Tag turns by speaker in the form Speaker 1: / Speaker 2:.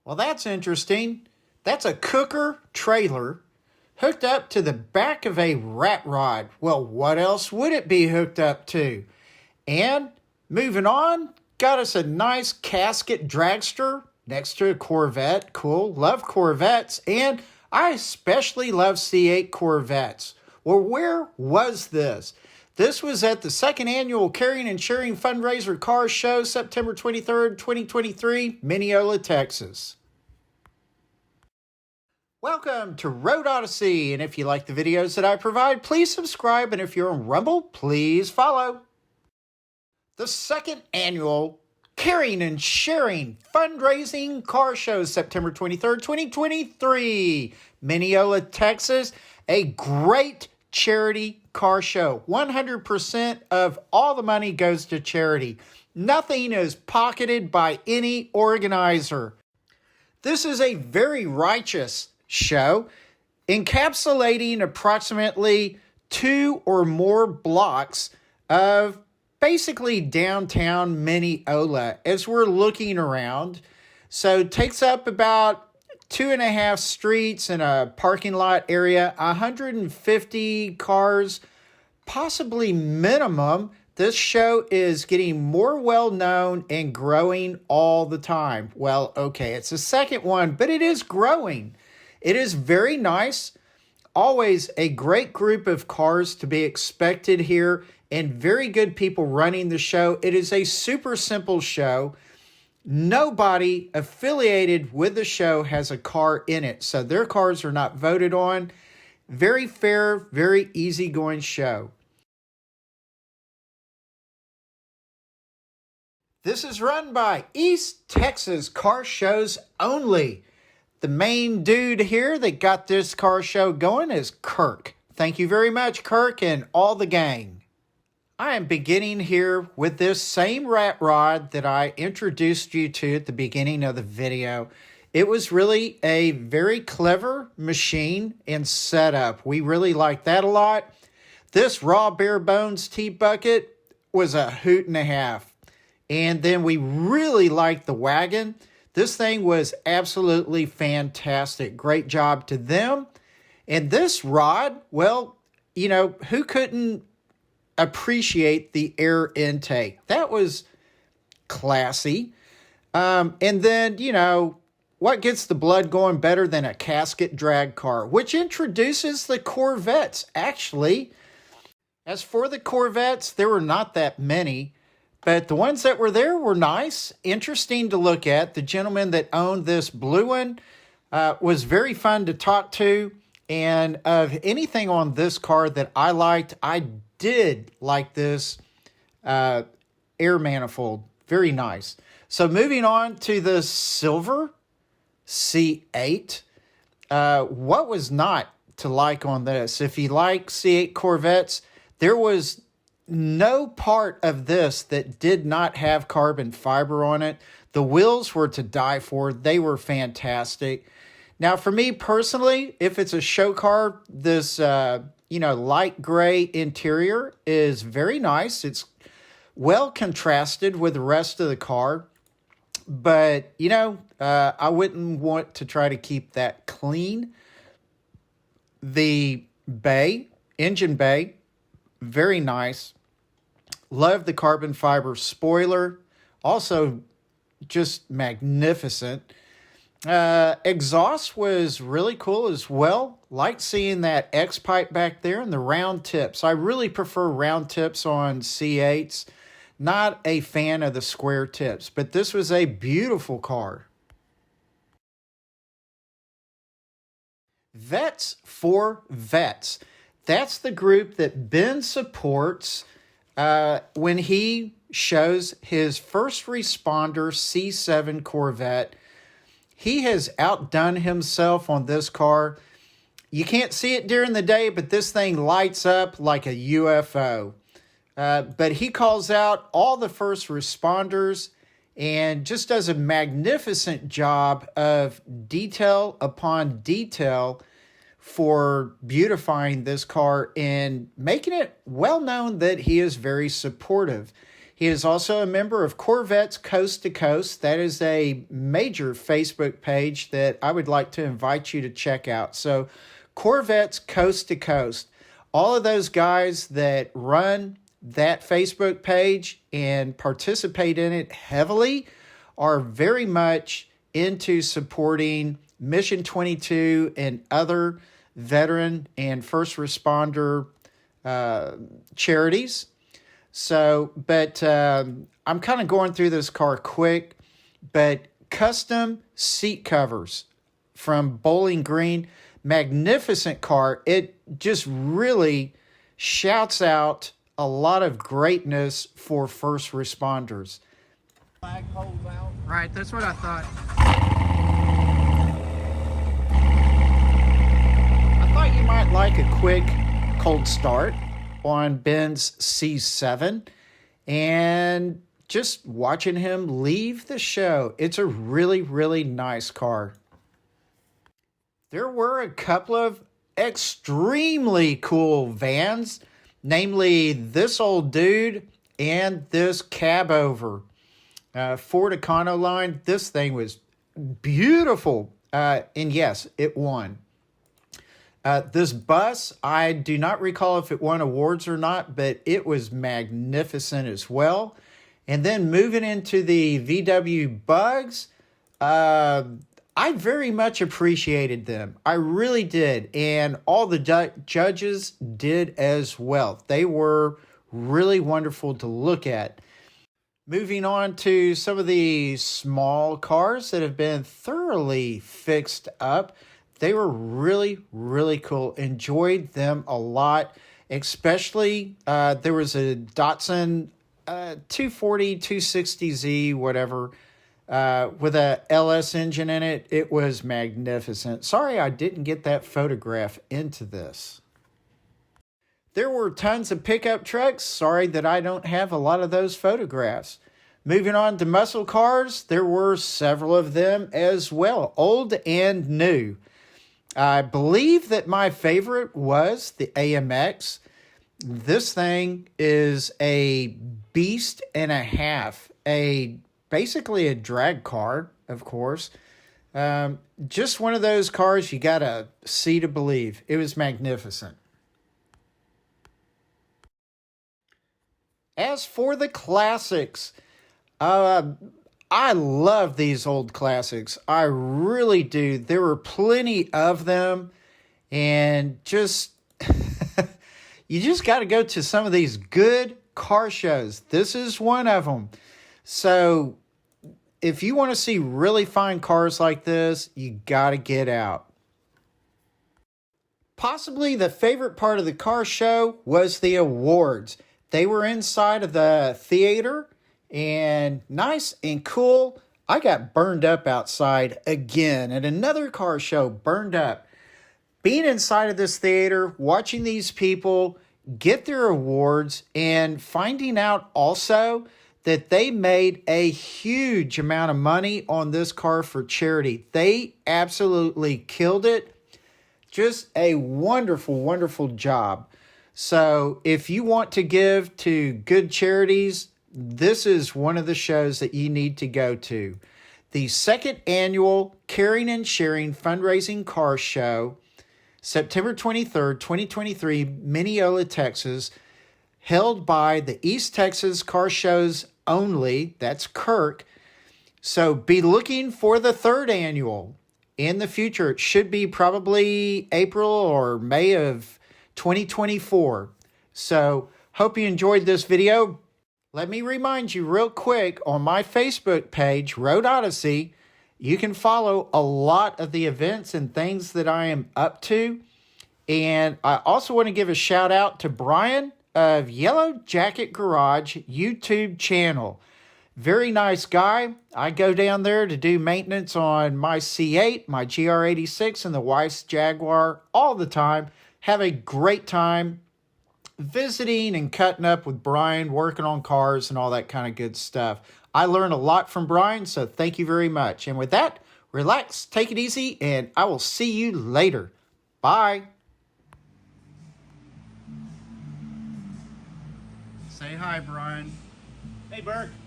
Speaker 1: Well, that's interesting. That's a cooker trailer hooked up to the back of a rat rod. Well, what else would it be hooked up to? And moving on, got us a nice casket dragster next to a Corvette. Cool. Love Corvettes. And I especially love C8 Corvettes. Well, where was this? This was at the second annual Caring and Sharing Fundraiser Car Show, September 23rd, 2023, Mineola, Texas. Welcome to Road Odyssey, and if you like the videos that I provide, please subscribe, and if you're on Rumble, please follow. The second annual Caring and Sharing Fundraising Car Show, September 23rd, 2023, Mineola, Texas. A great charity car show. 100% of all the money goes to charity. Nothing is pocketed by any organizer. This is a very righteous show, encapsulating approximately 2 or more blocks of basically downtown Mineola as we're looking around. So it takes up about 2.5 streets and a parking lot area, 150 cars, possibly minimum. This show is getting more well-known and growing all the time. Well, okay, it's the second one, but it is growing. It is very nice. Always a great group of cars to be expected here and very good people running the show. It is a super simple show. Nobody affiliated with the show has a car in it, so their cars are not voted on. Very fair, very easygoing show. This is run by East Texas Car Shows Only. The main dude here that got this car show going is Kirk. Thank you very much, Kirk, and all the gang. I am beginning here with this same rat rod that I introduced you to at the beginning of the video. It was really a very clever machine and setup. We really like that a lot. This raw bare bones T-bucket was a hoot and a half. And then we really liked the wagon. This thing was absolutely fantastic. Great job to them. And this rod, well, you know, who couldn't appreciate the air intake? That was classy. And then, you know, what gets the blood going better than a casket drag car, which introduces the Corvettes, actually. As for the Corvettes, there were not that many, but the ones that were there were nice, interesting to look at. The gentleman that owned this blue one was very fun to talk to. And of anything on this car that I liked, I did like this air manifold. Very nice. So moving on to the silver C8. What was not to like on this? If you like C8 Corvettes, there was no part of this that did not have carbon fiber on it. The wheels were to die for. They were fantastic. Now, for me personally, if it's a show car, this light gray interior is very nice. It's well contrasted with the rest of the car. But, I wouldn't want to try to keep that clean. The engine bay, very nice. Love the carbon fiber spoiler. Also, just magnificent. Exhaust was really cool as well. Like seeing that X pipe back there and the round tips. I really prefer round tips on C8s. Not a fan of the square tips, but this was a beautiful car. Vets for Vets. That's the group that Ben supports when he shows his first responder C7 Corvette. He has outdone himself on this car. You can't see it during the day, but this thing lights up like a UFO. But he calls out all the first responders and just does a magnificent job of detail upon detail for beautifying this car and making it well known that he is very supportive. He is also a member of Corvettes Coast to Coast. That is a major Facebook page that I would like to invite you to check out. So Corvettes Coast to Coast. All of those guys that run that Facebook page and participate in it heavily are very much into supporting Mission 22 and other veteran and first responder charities. So, but I'm kind of going through this car quick, but custom seat covers from Bowling Green, magnificent car. It just really shouts out a lot of greatness for first responders. Flag holds out. Right, that's what I thought. I thought you might like a quick cold start on Ben's C7 and just watching him leave the show. It's a really, really nice car. There were a couple of extremely cool vans, namely this old dude and this cab over. Ford Econoline. This thing was beautiful. And yes, it won. This bus, I do not recall if it won awards or not, but it was magnificent as well. And then moving into the VW Bugs, I very much appreciated them. I really did. And all the judges did as well. They were really wonderful to look at. Moving on to some of the small cars that have been thoroughly fixed up. They were really, really cool. Enjoyed them a lot. Especially, there was a Datsun 240, 260Z, whatever, with a LS engine in it. It was magnificent. Sorry I didn't get that photograph into this. There were tons of pickup trucks. Sorry that I don't have a lot of those photographs. Moving on to muscle cars, there were several of them as well, old and new. I believe that my favorite was the AMX. This thing is a beast and a half, basically a drag car, of course. Just one of those cars you gotta see to believe. It was magnificent. As for the classics, I love these old classics. I really do. There were plenty of them. And just, you just got to go to some of these good car shows. This is one of them. So if you want to see really fine cars like this, you got to get out. Possibly the favorite part of the car show was the awards. They were inside of the theater. And nice and cool. I got burned up outside again at another car show, burned up. Being inside of this theater, watching these people get their awards and finding out also that they made a huge amount of money on this car for charity. They absolutely killed it. Just a wonderful, wonderful job. So if you want to give to good charities, this is one of the shows that you need to go to. The second annual Caring and Sharing Fundraising Car Show, September 23rd, 2023, Mineola, Texas, held by the East Texas Car Shows Only. That's Kirk. So be looking for the third annual in the future. It should be probably April or May of 2024. So hope you enjoyed this video. Let me remind you real quick, on my Facebook page, Road Odyssey, you can follow a lot of the events and things that I am up to. And I also want to give a shout out to Brian of Yellow Jacket Garage YouTube channel. Very nice guy. I go down there to do maintenance on my C8, my GR86, and the Weiss Jaguar all the time. Have a great time visiting and cutting up with Brian, working on cars and all that kind of good stuff. I learned a lot from Brian, so thank you very much. And with that, relax, take it easy, and I will see you later. Bye. Say hi, Brian.
Speaker 2: Hey, Burke.